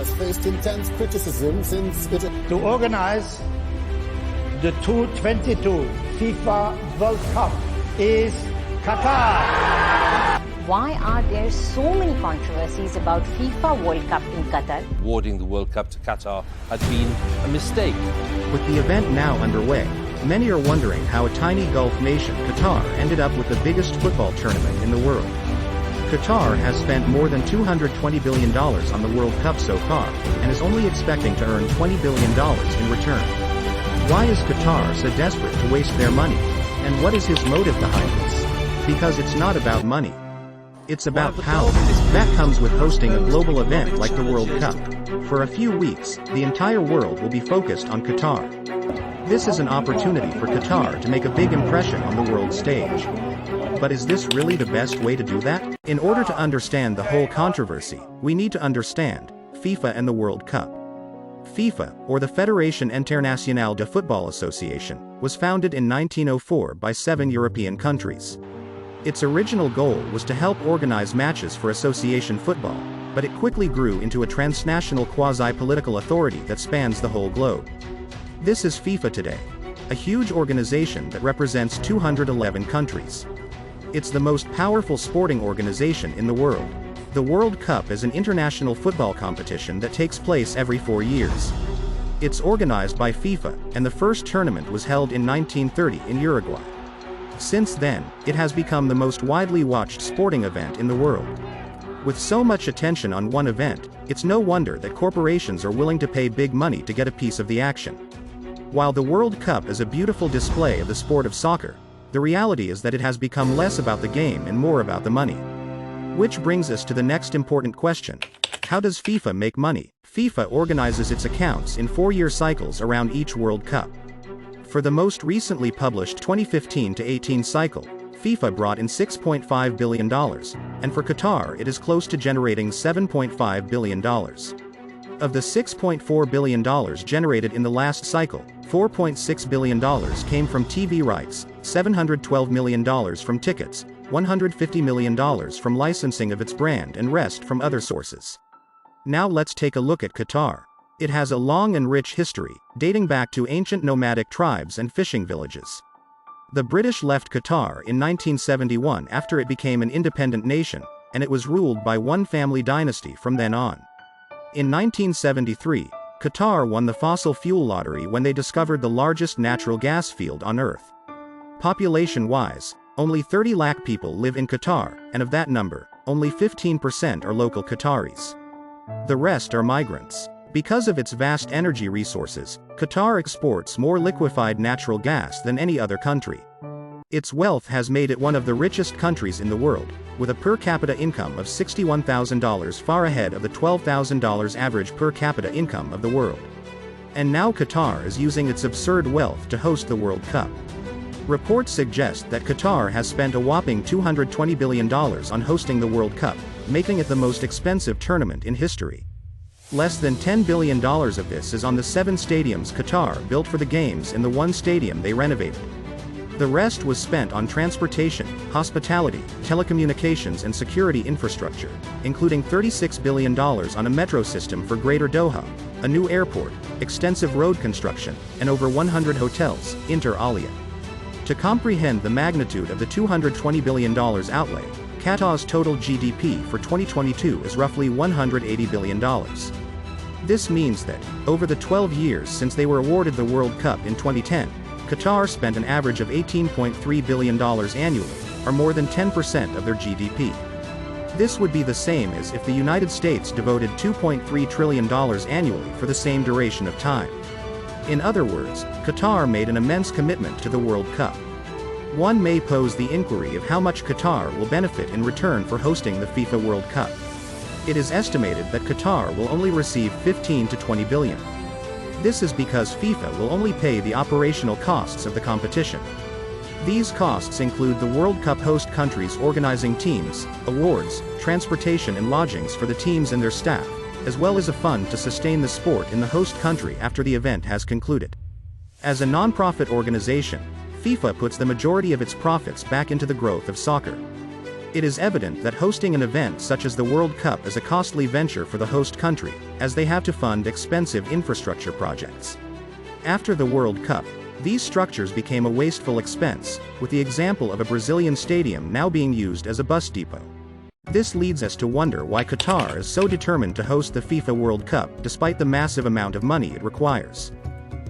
has faced intense criticism since it... To organize the 2022 FIFA World Cup is Qatar. Why are there so many controversies about FIFA World Cup in Qatar? Awarding the World Cup to Qatar had been a mistake. With the event now underway, many are wondering how a tiny Gulf nation, Qatar, ended up with the biggest football tournament in the world. Qatar has spent more than $220 billion on the World Cup so far, and is only expecting to earn $20 billion in return. Why is Qatar so desperate to waste their money? And what is his motive behind this? Because it's not about money. It's about power. That comes with hosting a global event like the World Cup. For a few weeks, the entire world will be focused on Qatar. This is an opportunity for Qatar to make a big impression on the world stage. But is this really the best way to do that? In order to understand the whole controversy, we need to understand FIFA and the World Cup. FIFA, or the Fédération Internationale de Football Association, was founded in 1904 by 7 European countries. Its original goal was to help organize matches for association football, but it quickly grew into a transnational quasi-political authority that spans the whole globe. This is FIFA today, a huge organization that represents 211 countries. It's the most powerful sporting organization in the world. The World Cup is an international football competition that takes place every 4 years. It's organized by FIFA, and the first tournament was held in 1930 in Uruguay. Since then, it has become the most widely watched sporting event in the world. With so much attention on one event, it's no wonder that corporations are willing to pay big money to get a piece of the action. While the World Cup is a beautiful display of the sport of soccer, the reality is that it has become less about the game and more about the money. Which brings us to the next important question. How does FIFA make money? FIFA organizes its accounts in 4-year cycles around each World Cup. For the most recently published 2015-18 cycle, FIFA brought in $6.5 billion, and for Qatar it is close to generating $7.5 billion. Of the $6.4 billion generated in the last cycle, $4.6 billion came from TV rights, $712 million from tickets, $150 million from licensing of its brand, and rest from other sources. Now let's take a look at Qatar. It has a long and rich history, dating back to ancient nomadic tribes and fishing villages. The British left Qatar in 1971 after it became an independent nation, and it was ruled by one family dynasty from then on. In 1973, Qatar won the fossil fuel lottery when they discovered the largest natural gas field on Earth. Population-wise, only 30 lakh people live in Qatar, and of that number, only 15% are local Qataris. The rest are migrants. Because of its vast energy resources, Qatar exports more liquefied natural gas than any other country. Its wealth has made it one of the richest countries in the world, with a per capita income of $61,000, far ahead of the $12,000 average per capita income of the world. And now Qatar is using its absurd wealth to host the World Cup. Reports suggest that Qatar has spent a whopping $220 billion on hosting the World Cup, making it the most expensive tournament in history. Less than $10 billion of this is on the 7 stadiums Qatar built for the games and the 1 stadium they renovated. The rest was spent on transportation, hospitality, telecommunications and security infrastructure, including $36 billion on a metro system for Greater Doha, a new airport, extensive road construction, and over 100 hotels, inter alia. To comprehend the magnitude of the $220 billion outlay, Qatar's total GDP for 2022 is roughly $180 billion. This means that, over the 12 years since they were awarded the World Cup in 2010, Qatar spent an average of $18.3 billion annually, or more than 10% of their GDP. This would be the same as if the United States devoted $2.3 trillion annually for the same duration of time. In other words, Qatar made an immense commitment to the World Cup. One may pose the inquiry of how much Qatar will benefit in return for hosting the FIFA World Cup. It is estimated that Qatar will only receive 15 to 20 billion. This is because FIFA will only pay the operational costs of the competition. These costs include the World Cup host countries organizing teams, awards, transportation and lodgings for the teams and their staff, as well as a fund to sustain the sport in the host country after the event has concluded. As a non-profit organization, FIFA puts the majority of its profits back into the growth of soccer. It is evident that hosting an event such as the World Cup is a costly venture for the host country, as they have to fund expensive infrastructure projects. After the World Cup, these structures became a wasteful expense, with the example of a Brazilian stadium now being used as a bus depot. This leads us to wonder why Qatar is so determined to host the FIFA World Cup despite the massive amount of money it requires.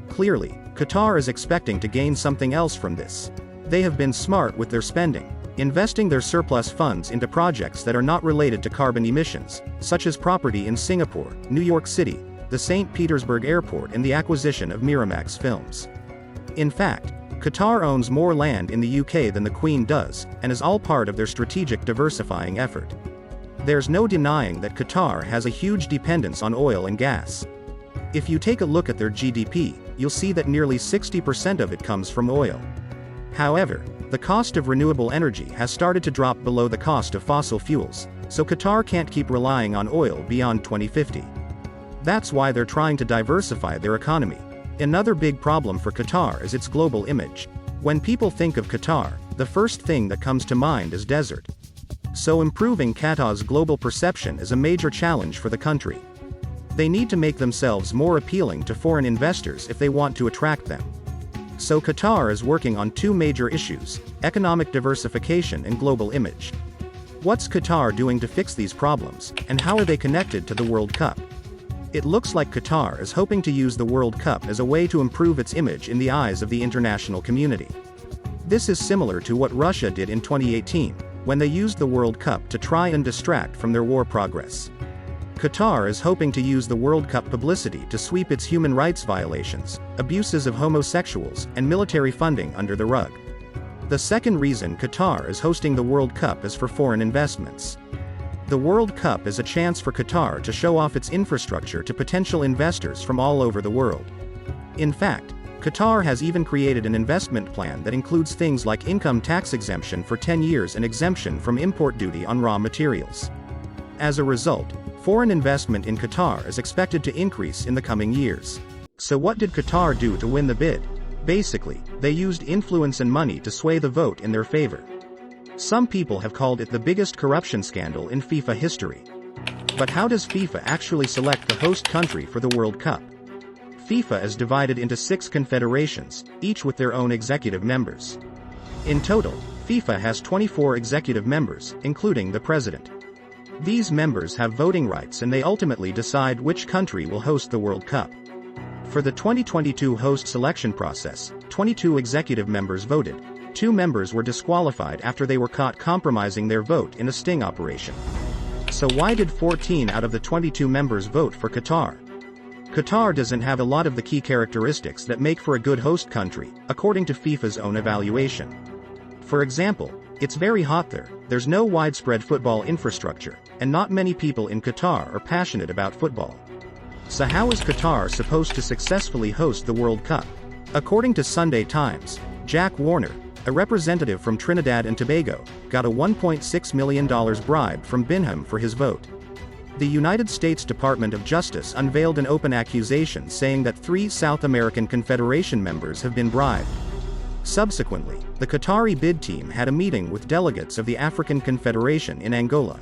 Clearly, Qatar is expecting to gain something else from this. They have been smart with their spending, investing their surplus funds into projects that are not related to carbon emissions, such as property in Singapore, New York City, the St. Petersburg Airport, and the acquisition of Miramax Films. In fact, Qatar owns more land in the UK than the Queen does, and is all part of their strategic diversifying effort. There's no denying that Qatar has a huge dependence on oil and gas. If you take a look at their GDP, you'll see that nearly 60% of it comes from oil. However, the cost of renewable energy has started to drop below the cost of fossil fuels, so Qatar can't keep relying on oil beyond 2050. That's why they're trying to diversify their economy. Another big problem for Qatar is its global image. When people think of Qatar, the first thing that comes to mind is desert. So improving Qatar's global perception is a major challenge for the country. They need to make themselves more appealing to foreign investors if they want to attract them. So Qatar is working on two major issues: economic diversification and global image. What's Qatar doing to fix these problems, and how are they connected to the World Cup? It looks like Qatar is hoping to use the World Cup as a way to improve its image in the eyes of the international community. This is similar to what Russia did in 2018, when they used the World Cup to try and distract from their war progress. Qatar is hoping to use the World Cup publicity to sweep its human rights violations, abuses of homosexuals, and military funding under the rug. The second reason Qatar is hosting the World Cup is for foreign investments. The World Cup is a chance for Qatar to show off its infrastructure to potential investors from all over the world. In fact, Qatar has even created an investment plan that includes things like income tax exemption for 10 years and exemption from import duty on raw materials. As a result, foreign investment in Qatar is expected to increase in the coming years. So what did Qatar do to win the bid? Basically, they used influence and money to sway the vote in their favor. Some people have called it the biggest corruption scandal in FIFA history. But how does FIFA actually select the host country for the World Cup? FIFA is divided into 6 confederations, each with their own executive members. In total, FIFA has 24 executive members, including the president. These members have voting rights and they ultimately decide which country will host the World Cup. For the 2022 host selection process, 22 executive members voted. 2 members were disqualified after they were caught compromising their vote in a sting operation. So why did 14 out of the 22 members vote for Qatar? Qatar doesn't have a lot of the key characteristics that make for a good host country, according to FIFA's own evaluation. For example, it's very hot there, there's no widespread football infrastructure, and not many people in Qatar are passionate about football. So how is Qatar supposed to successfully host the World Cup? According to Sunday Times, Jack Warner, a representative from Trinidad and Tobago, got a $1.6 million bribe from Bingham for his vote. The United States Department of Justice unveiled an open accusation saying that 3 South American Confederation members have been bribed. Subsequently, the Qatari bid team had a meeting with delegates of the African Confederation in Angola.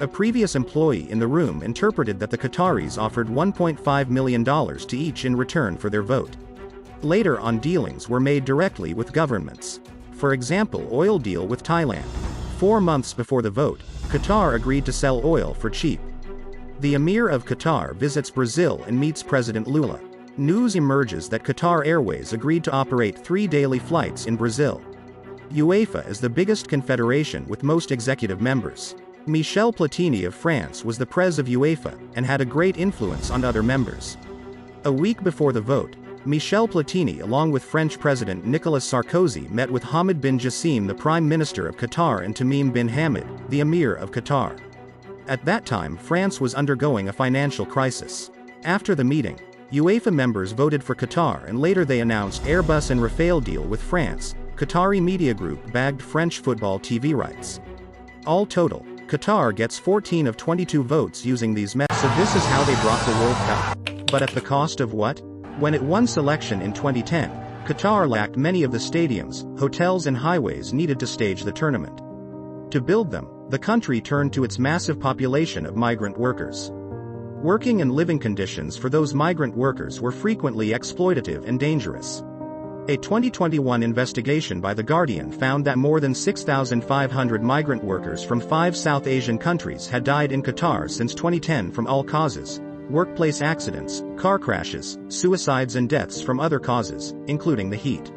A previous employee in the room interpreted that the Qataris offered $1.5 million to each in return for their vote. Later on, dealings were made directly with governments. For example, oil deal with Thailand. 4 months before the vote, Qatar agreed to sell oil for cheap. The Emir of Qatar visits Brazil and meets President Lula. News emerges that Qatar Airways agreed to operate 3 daily flights in Brazil. UEFA is the biggest confederation with most executive members. Michel Platini of France was the prez of UEFA and had a great influence on other members. A week before the vote, Michel Platini along with French President Nicolas Sarkozy met with Hamad bin Jassim, the Prime Minister of Qatar, and Tamim bin Hamad, the Emir of Qatar. At that time, France was undergoing a financial crisis. After the meeting, UEFA members voted for Qatar, and later they announced Airbus and Rafale deal with France. Qatari media group bagged French football TV rights. All total, Qatar gets 14 of 22 votes using these methods. So this is how they brought the World Cup. But at the cost of what? When it won selection in 2010, Qatar lacked many of the stadiums, hotels and highways needed to stage the tournament. To build them, the country turned to its massive population of migrant workers. Working and living conditions for those migrant workers were frequently exploitative and dangerous. A 2021 investigation by The Guardian found that more than 6,500 migrant workers from 5 South Asian countries had died in Qatar since 2010 from all causes: workplace accidents, car crashes, suicides and deaths from other causes, including the heat.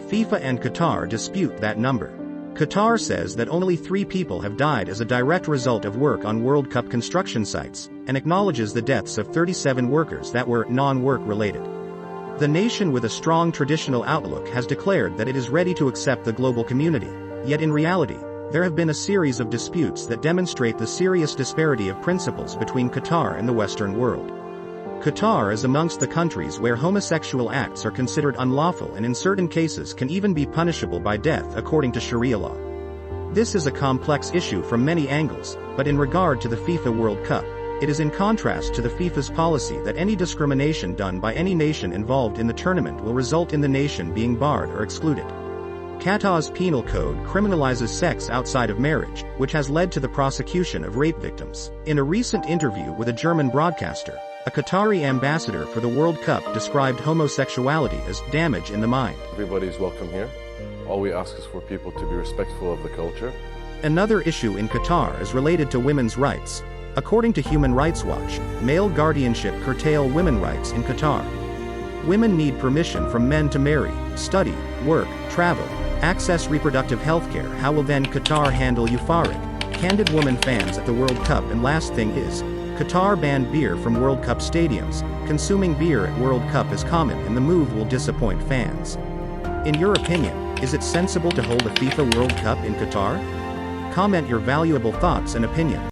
FIFA and Qatar dispute that number. Qatar says that only 3 people have died as a direct result of work on World Cup construction sites, and acknowledges the deaths of 37 workers that were non-work related. The nation with a strong traditional outlook has declared that it is ready to accept the global community, yet in reality, there have been a series of disputes that demonstrate the serious disparity of principles between Qatar and the Western world. Qatar is amongst the countries where homosexual acts are considered unlawful and in certain cases can even be punishable by death according to Sharia law. This is a complex issue from many angles, but in regard to the FIFA World Cup, it is in contrast to the FIFA's policy that any discrimination done by any nation involved in the tournament will result in the nation being barred or excluded. Qatar's penal code criminalizes sex outside of marriage, which has led to the prosecution of rape victims. In a recent interview with a German broadcaster, a Qatari ambassador for the World Cup described homosexuality as damage in the mind. Everybody is welcome here. All we ask is for people to be respectful of the culture. Another issue in Qatar is related to women's rights. According to Human Rights Watch, male guardianship curtail women's rights in Qatar. Women need permission from men to marry, study, work, travel, access reproductive health care. How will then Qatar handle euphoric, candid woman fans at the World Cup? And last thing is, Qatar banned beer from World Cup stadiums. Consuming beer at World Cup is common and the move will disappoint fans. In your opinion, is it sensible to hold a FIFA World Cup in Qatar? Comment your valuable thoughts and opinion.